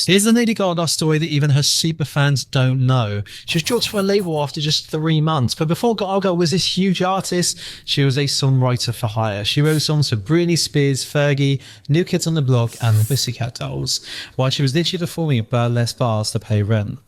Here's the Lady Gaga story that even her super fans don't know. She was dropped from a label after just 3 months, but before Gaga was this huge artist, she was a songwriter for hire. She wrote songs for Britney Spears, Fergie, New Kids on the Block, and the Pussycat Dolls, while she was literally performing at burlesque bars to pay rent.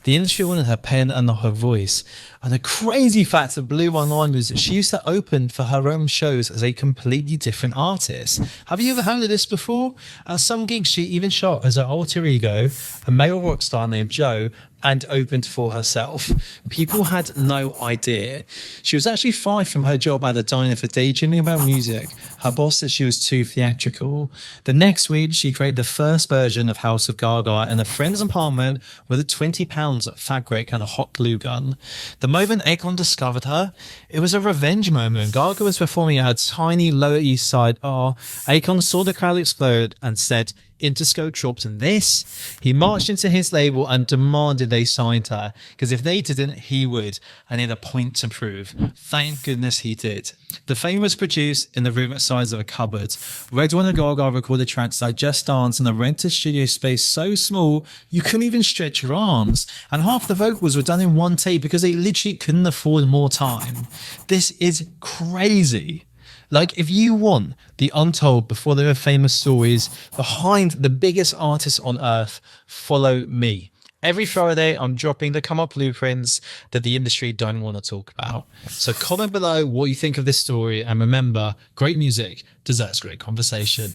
The industry wanted her pen and not her voice. And the crazy fact that blew online was that she used to open for her own shows as a completely different artist. Have you ever heard of this before? At some gigs, she even shot as her alter ego, a male rock star named Joe, and opened for herself. People had no idea. She was actually fired from her job at the diner for daydreaming about music. Her boss said she was too theatrical. The next week, she created the first version of House of Gaga in a friend's apartment with a 20 pounds of fabric and a hot glue gun. The moment Akon discovered her, it was a revenge moment. Gaga was performing at a tiny Lower East Side bar. Akon saw the crowd explode and said, Interscope dropped in this. He marched into his label and demanded they signed her, because if they didn't, he would, and he had a point to prove. Thank goodness he did. The Fame was produced in the room the size of a cupboard. Redone and Gaga recorded tracks like Just Dance in a rented studio space so small you couldn't even stretch your arms, and half the vocals were done in one take because they literally couldn't afford more time. This is crazy. Like, if you want the untold before they were famous stories behind the biggest artists on earth, follow me. Every Friday, I'm dropping the come up blueprints that the industry don't want to talk about. So comment below what you think of this story, and remember, great music deserves great conversation.